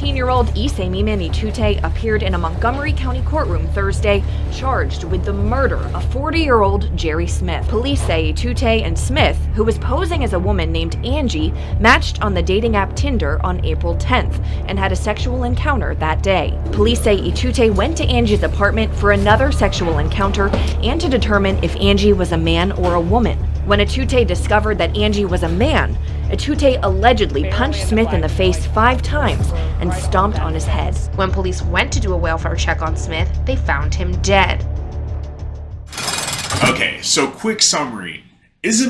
19-year-old Isi Etute appeared in a Montgomery County courtroom Thursday, charged with the murder of 40-year-old Jerry Smith. Police say Etute and Smith, who was posing as a woman named Angie, matched on the dating app Tinder on April 10th and had a sexual encounter that day. Police say Etute went to Angie's apartment for another sexual encounter and to determine if Angie was a man or a woman. When Etute discovered that Angie was a man, Etute allegedly punched Smith in the face 5 times and stomped on his head. When police went to do a welfare check on Smith, they found him dead. Okay, so quick summary. Isi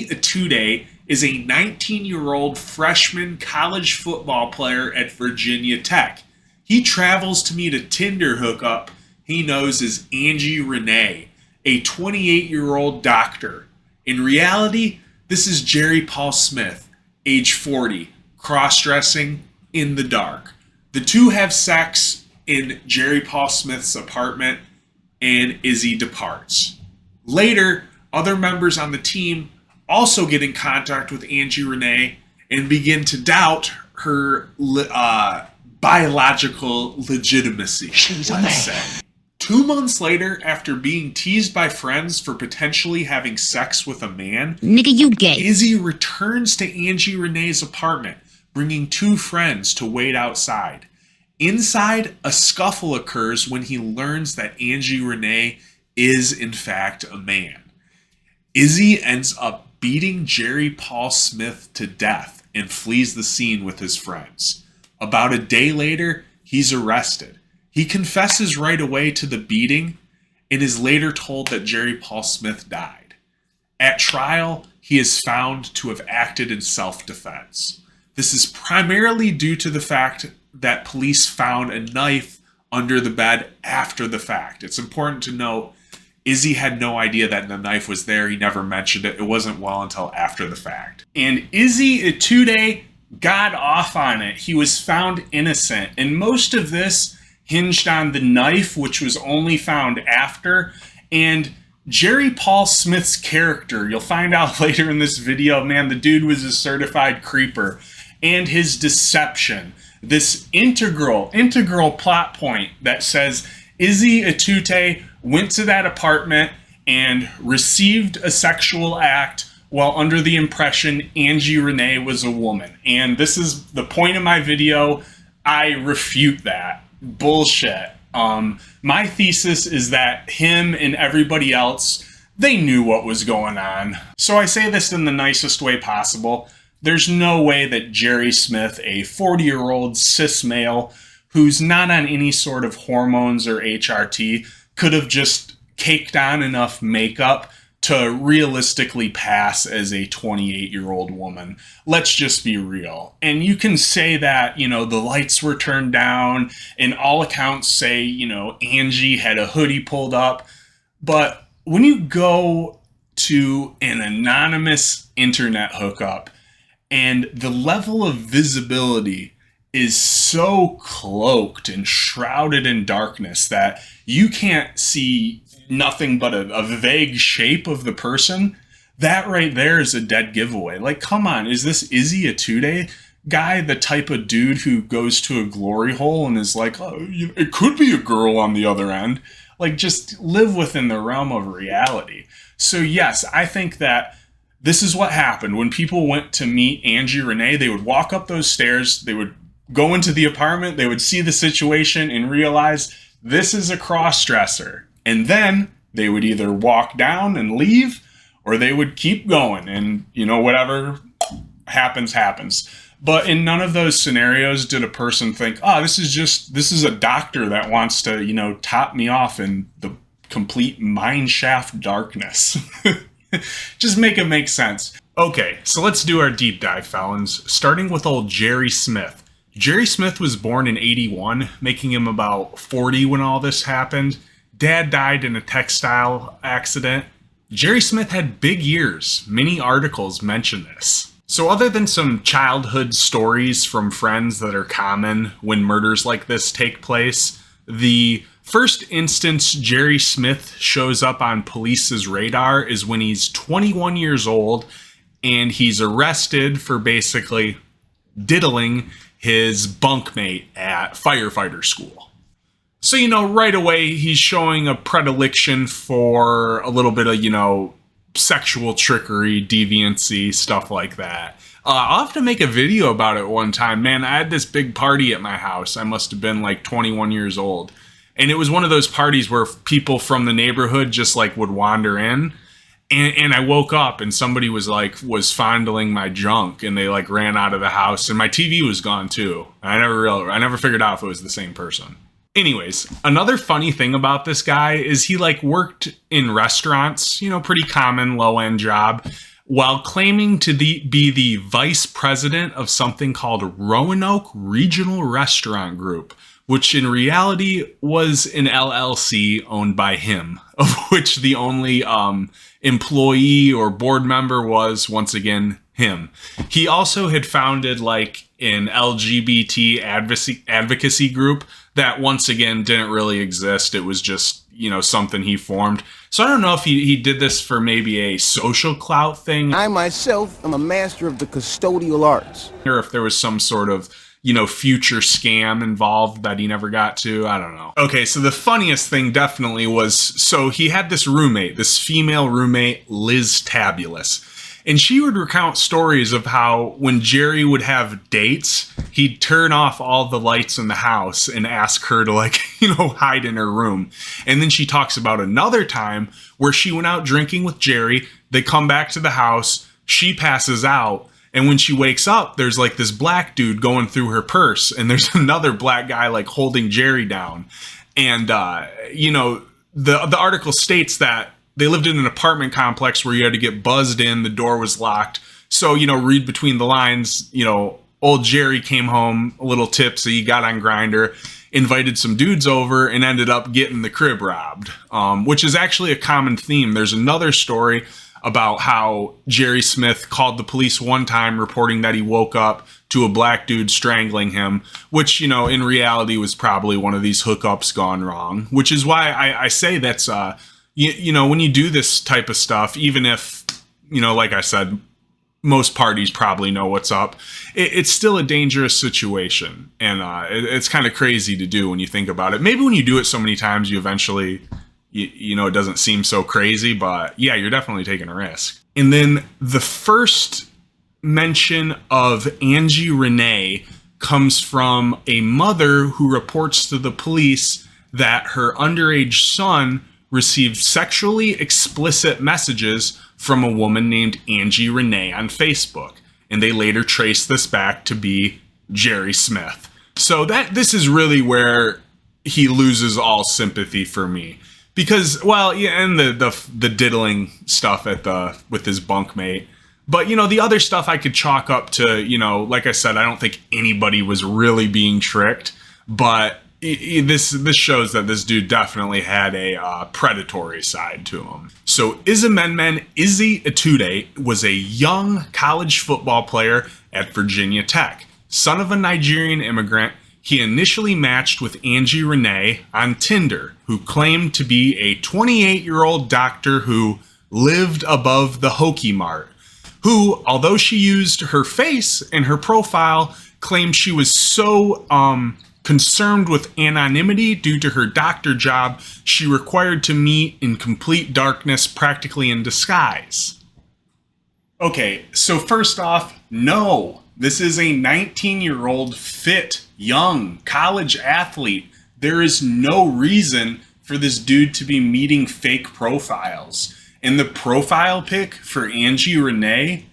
Etute is a 19-year-old freshman college football player at Virginia Tech. He travels to meet a Tinder hookup he knows as Angie Renee, a 28-year-old doctor. In reality, this is Jerry Paul Smith, age 40, cross-dressing in the dark. The two have sex in Jerry Paul Smith's apartment, and Izzy departs. Later, other members on the team also get in contact with Angie Renee and begin to doubt her biological legitimacy. She's a man. 2 months later, after being teased by friends for potentially having sex with a man, Nigga, you gay. Izzy returns to Angie Renee's apartment, bringing 2 friends to wait outside. Inside, a scuffle occurs when he learns that Angie Renee is, in fact, a man. Izzy ends up beating Jerry Paul Smith to death and flees the scene with his friends. About a day later, he's arrested. He confesses right away to the beating and is later told that Jerry Paul Smith died. At trial, he is found to have acted in self-defense. This is primarily due to the fact that police found a knife under the bed after the fact. It's important to note, Izzy had no idea that the knife was there. He never mentioned it. It wasn't well until after the fact. And Isi Etute got off on it. He was found innocent. And most of this hinged on the knife, which was only found after, and Jerry Paul Smith's character. You'll find out later in this video, man, the dude was a certified creeper. And his deception. This integral plot point that says Isi Etute went to that apartment and received a sexual act while under the impression Angie Renee was a woman. And this is the point of my video. I refute that. Bullshit. My thesis is that him and everybody else, they knew what was going on. So I say this in the nicest way possible. There's no way that Jerry Smith, a 40-year-old cis male who's not on any sort of hormones or HRT, could have just caked on enough makeup to realistically pass as a 28-year-old woman. Let's just be real. And you can say that, the lights were turned down, and all accounts say, Angie had a hoodie pulled up. But when you go to an anonymous internet hookup, and the level of visibility is so cloaked and shrouded in darkness that you can't see nothing but a vague shape of the person, that right there is a dead giveaway. Like, come on, is this Isi Etute guy the type of dude who goes to a glory hole and is like, oh, it could be a girl on the other end? Like, just live within the realm of reality. So yes, I think that this is what happened. When people went to meet Angie Renee, they would walk up those stairs, they would go into the apartment, they would see the situation and realize this is a cross-dresser. And then they would either walk down and leave, or they would keep going and, whatever happens. But in none of those scenarios did a person think, oh, this is a doctor that wants to, top me off in the complete mine shaft darkness. Just make it make sense. Okay, so let's do our deep dive, felons, starting with old Jerry Smith. Jerry Smith was born in 81, making him about 40 when all this happened. Dad died in a textile accident. Jerry Smith had big years. Many articles mention this. So other than some childhood stories from friends that are common when murders like this take place, the first instance Jerry Smith shows up on police's radar is when he's 21 years old and he's arrested for basically diddling his bunkmate at firefighter school. So, you know, right away, he's showing a predilection for a little bit of, you know, sexual trickery, deviancy, stuff like that. I'll have to make a video about it one time. Man, I had this big party at my house. I must have been like 21 years old. And it was one of those parties where people from the neighborhood just like would wander in. And I woke up and somebody was fondling my junk, and they like ran out of the house, and my TV was gone too. I never figured out if it was the same person. Anyways, another funny thing about this guy is he like worked in restaurants, you know, pretty common low end job, while claiming to be the vice president of something called Roanoke Regional Restaurant Group, which in reality was an LLC owned by him, of which the only employee or board member was, once again, him. He also had founded like an LGBT advocacy group that, once again, didn't really exist. It was just, you know, something he formed. So I don't know if he did this for maybe a social clout thing. I myself am a master of the custodial arts. Or if there was some sort of, you know, future scam involved that he never got to. I don't know. Okay, so the funniest thing definitely was, so he had this roommate, this female roommate, Liz Tabulous. And she would recount stories of how when Jerry would have dates, he'd turn off all the lights in the house and ask her to, like, you know, hide in her room. And then she talks about another time where she went out drinking with Jerry. They come back to the house. She passes out. And when she wakes up, there's like this black dude going through her purse. And there's another black guy like holding Jerry down. And, you know, the article states that they lived in an apartment complex where you had to get buzzed in. The door was locked. So, you know, read between the lines, you know, old Jerry came home a little tipsy, got on Grindr, invited some dudes over, and ended up getting the crib robbed, which is actually a common theme. There's another story about how Jerry Smith called the police one time reporting that he woke up to a black dude strangling him, which, you know, in reality was probably one of these hookups gone wrong, which is why I say that's, you know, when you do this type of stuff, even if, you know, like I said, most parties probably know what's up, it's still a dangerous situation. And it's kind of crazy to do when you think about it. Maybe when you do it so many times, you eventually, you know, it doesn't seem so crazy. But yeah, you're definitely taking a risk. And then the first mention of Angie Renee comes from a mother who reports to the police that her underage son received sexually explicit messages from a woman named Angie Renee on Facebook. And they later traced this back to be Jerry Smith. So this is really where he loses all sympathy for me. Because, well, yeah, and the diddling stuff with his bunkmate. But, you know, the other stuff I could chalk up to, you know, like I said, I don't think anybody was really being tricked. But this shows that this dude definitely had a predatory side to him. So Isi Etute was a young college football player at Virginia Tech. Son of a Nigerian immigrant, he initially matched with Angie Renee on Tinder, who claimed to be a 28-year-old doctor who lived above the Hokey Mart, who, although she used her face in her profile, claimed she was so concerned with anonymity due to her doctor job, she required to meet in complete darkness, practically in disguise. Okay, so first off, no. This is a 19-year-old fit, young, college athlete. There is no reason for this dude to be meeting fake profiles. And the profile pic for Angie Renee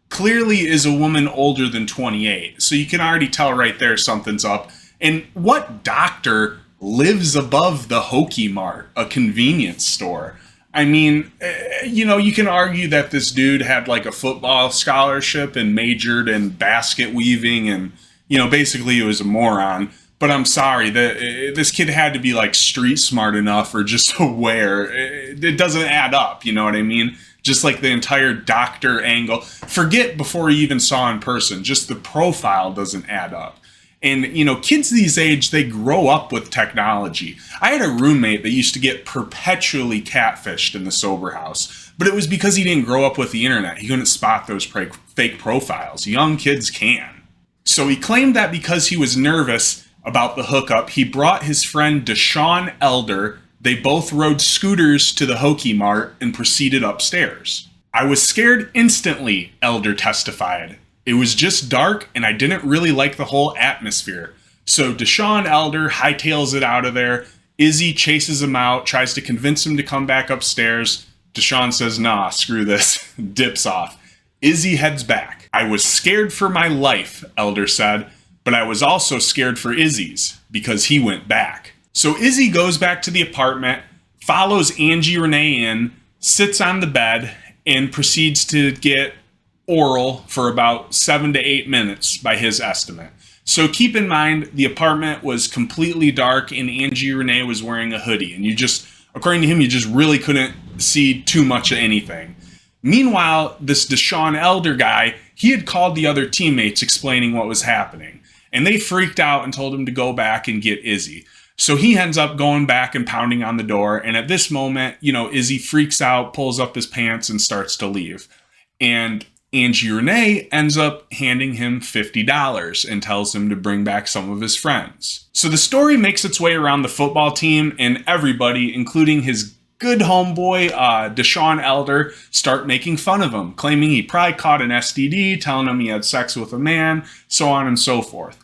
clearly is a woman older than 28. So you can already tell right there something's up. And what doctor lives above the Hokey Mart, a convenience store? I mean, you know, you can argue that this dude had like a football scholarship and majored in basket weaving and, you know, basically he was a moron. But I'm sorry, this kid had to be like street smart enough or just aware. It doesn't add up, you know what I mean? Just like the entire doctor angle. Forget before he even saw in person, just the profile doesn't add up. And, you know, kids these age, they grow up with technology. I had a roommate that used to get perpetually catfished in the sober house, but it was because he didn't grow up with the internet. He couldn't spot those fake profiles. Young kids can. So he claimed that because he was nervous about the hookup, he brought his friend Deshaun Elder. They both rode scooters to the Hokey Mart and proceeded upstairs. I was scared instantly, Elder testified. It was just dark and I didn't really like the whole atmosphere. So Deshaun Elder hightails it out of there. Izzy chases him out, tries to convince him to come back upstairs. Deshaun says, nah, screw this, dips off. Izzy heads back. I was scared for my life, Elder said, but I was also scared for Izzy's because he went back. So Izzy goes back to the apartment, follows Angie Renee in, sits on the bed, and proceeds to get oral for about 7 to 8 minutes by his estimate. So keep in mind, the apartment was completely dark and Angie Renee was wearing a hoodie. And according to him, you just really couldn't see too much of anything. Meanwhile, this Deshaun Elder guy, he had called the other teammates explaining what was happening. And they freaked out and told him to go back and get Izzy. So he ends up going back and pounding on the door. And at this moment, Izzy freaks out, pulls up his pants, and starts to leave. And Angie Renee ends up handing him $50 and tells him to bring back some of his friends. So the story makes its way around the football team, and everybody, including his good homeboy, Deshaun Elder, start making fun of him, claiming he probably caught an STD, telling him he had sex with a man, so on and so forth.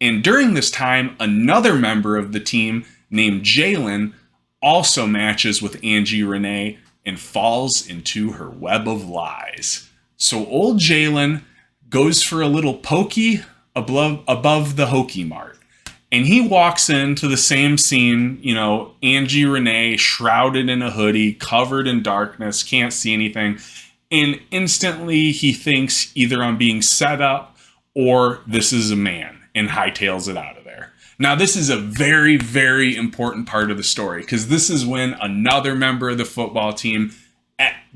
And during this time, another member of the team named Jalen also matches with Angie Renee and falls into her web of lies. So old Jalen goes for a little pokey above the Hokey Mart. And he walks into the same scene, Angie Renee shrouded in a hoodie, covered in darkness, can't see anything. And instantly he thinks either I'm being set up or this is a man, and hightails it out of there. Now, this is a very, very important part of the story, because this is when another member of the football team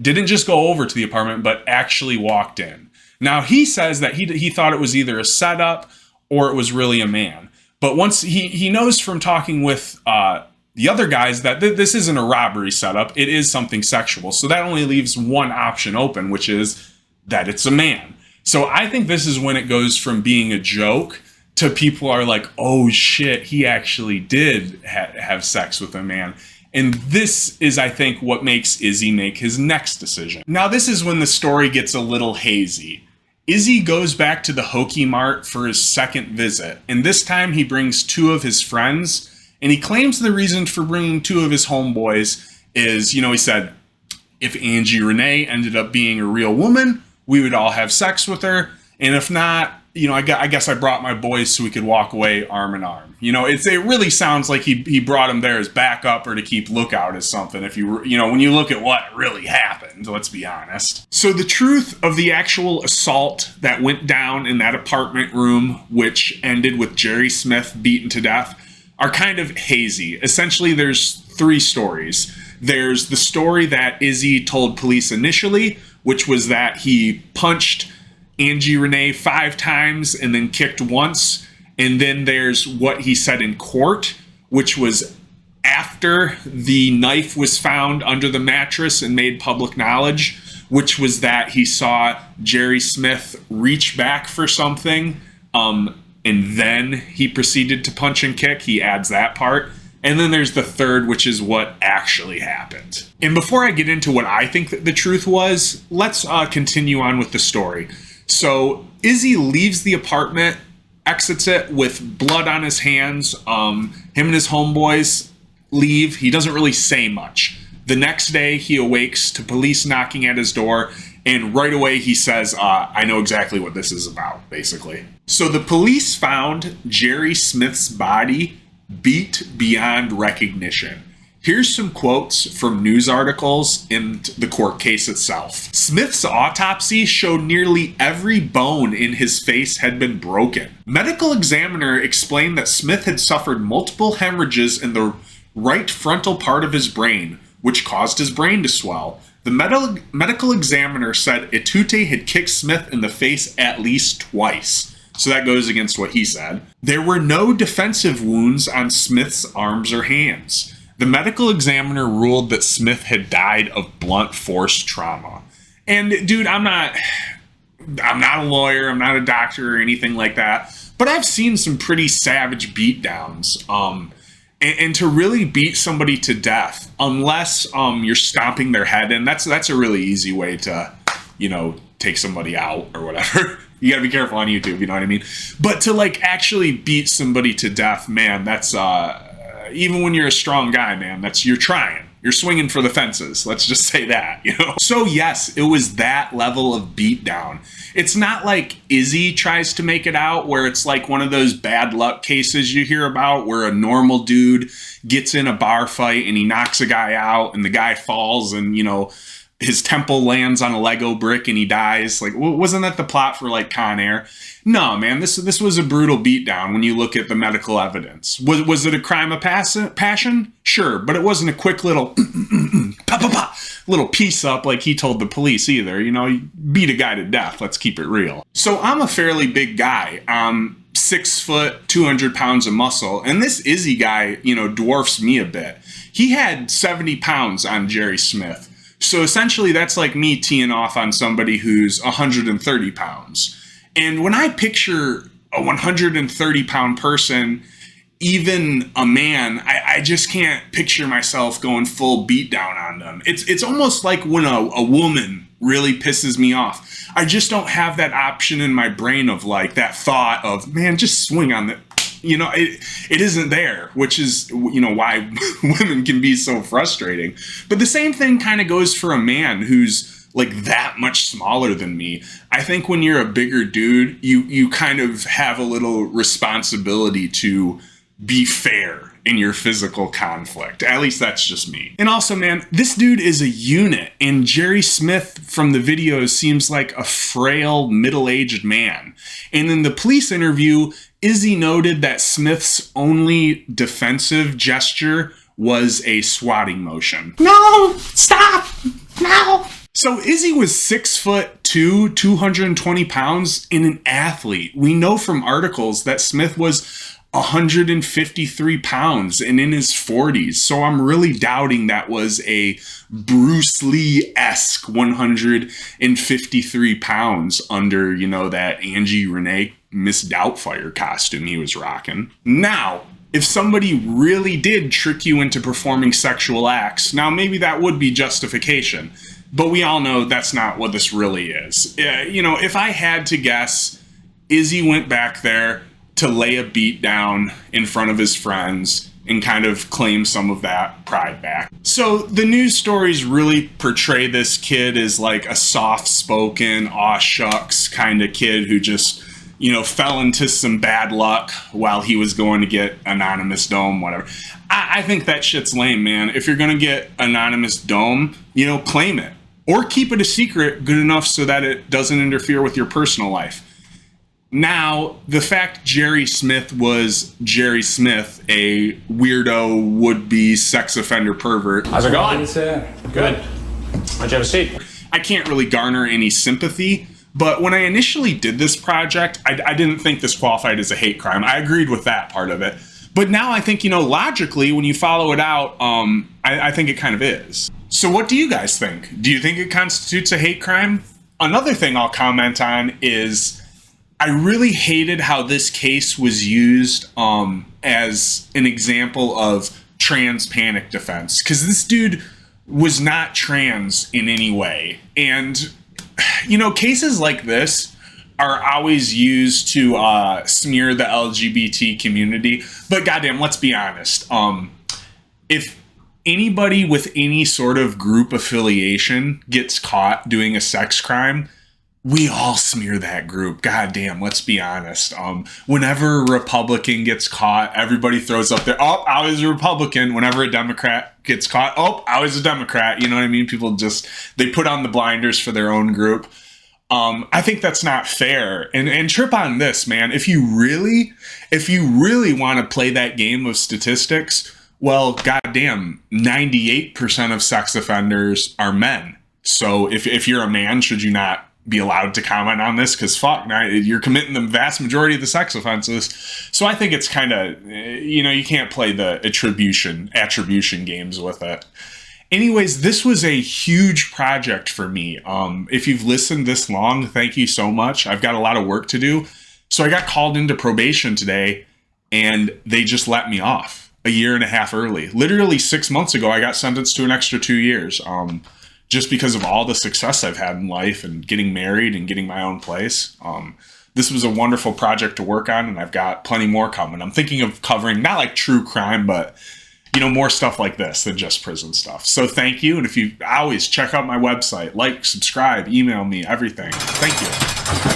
didn't just go over to the apartment, but actually walked in. Now, he says that he thought it was either a setup or it was really a man. But once he knows from talking with the other guys that this isn't a robbery setup, it is something sexual. So that only leaves one option open, which is that it's a man. So I think this is when it goes from being a joke to people are like, oh shit, he actually did have sex with a man. And this is, I think, what makes Izzy make his next decision. Now, this is when the story gets a little hazy. Izzy goes back to the Hokey Mart for his second visit, and this time he brings 2 of his friends, and he claims the reason for bringing 2 of his homeboys is, he said, if Angie Renee ended up being a real woman, we would all have sex with her, and if not, I guess I brought my boys so we could walk away arm in arm. It really sounds like he brought them there as backup or to keep lookout as something. If when you look at what really happened, let's be honest. So the truth of the actual assault that went down in that apartment room, which ended with Jerry Smith beaten to death, are kind of hazy. Essentially, there's 3 stories. There's the story that Izzy told police initially, which was that he punched Angie Renee 5 times and then kicked once. And then there's what he said in court, which was after the knife was found under the mattress and made public knowledge, which was that he saw Jerry Smith reach back for something, and then he proceeded to punch and kick. He adds that part. And then there's the third, which is what actually happened. And before I get into what I think that the truth was, let's continue on with the story. So Izzy leaves the apartment, exits it with blood on his hands. Him and his homeboys leave. He doesn't really say much. The next day, he awakes to police knocking at his door, and right away he says, I know exactly what this is about, basically. So the police found Jerry Smith's body beat beyond recognition. Here's some quotes from news articles in the court case itself. Smith's autopsy showed nearly every bone in his face had been broken. Medical examiner explained that Smith had suffered multiple hemorrhages in the right frontal part of his brain, which caused his brain to swell. The medical examiner said Etute had kicked Smith in the face at least twice. So that goes against what he said. There were no defensive wounds on Smith's arms or hands. The medical examiner ruled that Smith had died of blunt force trauma. And dude, I'm not a lawyer, I'm not a doctor or anything like that, but I've seen some pretty savage beatdowns. And to really beat somebody to death, unless you're stomping their head in, that's a really easy way to, take somebody out or whatever. You gotta be careful on YouTube, you know what I mean? But to like actually beat somebody to death, man, that's even when you're a strong guy, man, you're trying. You're swinging for the fences. Let's just say that, So yes, it was that level of beatdown. It's not like Izzy tries to make it out where it's like one of those bad luck cases you hear about where a normal dude gets in a bar fight and he knocks a guy out and the guy falls and, his temple lands on a Lego brick and he dies. Like, wasn't that the plot for like Con Air? No, man, this was a brutal beatdown when you look at the medical evidence. Was it a crime of passion? Sure, but it wasn't a quick little little piece up like he told the police either. You beat a guy to death. Let's keep it real. So I'm a fairly big guy. 6 foot, 200 pounds of muscle. And this Izzy guy, dwarfs me a bit. He had 70 pounds on Jerry Smith. So essentially that's like me teeing off on somebody who's 130 pounds. And when I picture a 130 pound person, even a man, I just can't picture myself going full beat down on them. It's almost like when a woman really pisses me off. I just don't have that option in my brain of like that thought of, man, just swing on the, it isn't there, which is, why women can be so frustrating. But the same thing kind of goes for a man who's like that much smaller than me. I think when you're a bigger dude, you kind of have a little responsibility to be fair in your physical conflict. At least that's just me. And also, man, this dude is a unit, and Jerry Smith from the videos seems like a frail, middle-aged man. And in the police interview, Izzy noted that Smith's only defensive gesture was a swatting motion. No! Stop! No! So Izzy was 6'2", 220 pounds, and an athlete. We know from articles that Smith was 153 pounds and in his 40s. So I'm really doubting that was a Bruce Lee-esque 153 pounds under, that Angie Renee Miss Doubtfire costume he was rocking. Now, if somebody really did trick you into performing sexual acts, now maybe that would be justification. But we all know that's not what this really is. If I had to guess, Izzy went back there to lay a beat down in front of his friends and kind of claim some of that pride back. So the news stories really portray this kid as like a soft-spoken, aw shucks kind of kid who just, fell into some bad luck while he was going to get anonymous dome, whatever. I think that shit's lame, man. If you're gonna get anonymous dome, claim it. Or keep it a secret good enough so that it doesn't interfere with your personal life. Now, the fact Jerry Smith was Jerry Smith, a weirdo, would-be sex offender pervert. How's it going? Good. Why'd you have a seat? I can't really garner any sympathy, but when I initially did this project, I didn't think this qualified as a hate crime. I agreed with that part of it. But now I think, logically, when you follow it out, I think it kind of is. So what do you guys think? Do you think it constitutes a hate crime? Another thing I'll comment on is I really hated how this case was used as an example of trans panic defense, because this dude was not trans in any way. And, cases like this are always used to smear the LGBT community. But goddamn, let's be honest. If anybody with any sort of group affiliation gets caught doing a sex crime, we all smear that group. Goddamn, let's be honest. Whenever a Republican gets caught, everybody throws up there, oh, I was a Republican. Whenever a Democrat gets caught, oh, I was a Democrat. You know what I mean? People they put on the blinders for their own group. I think that's not fair. And trip on this, man. If you really want to play that game of statistics, well, goddamn, 98% of sex offenders are men. So if you're a man, should you not be allowed to comment on this? Because fuck, you're committing the vast majority of the sex offenses. So I think it's kind of, you can't play the attribution games with it. Anyways, this was a huge project for me. If you've listened this long, thank you so much. I've got a lot of work to do. So I got called into probation today, and they just let me off a year and a half early. Literally 6 months ago, I got sentenced to an extra 2 years, just because of all the success I've had in life and getting married and getting my own place. This was a wonderful project to work on, and I've got plenty more coming. I'm thinking of covering not like true crime, but more stuff like this than just prison stuff. So thank you. And if you always check out my website, like, subscribe, email me, everything. Thank you.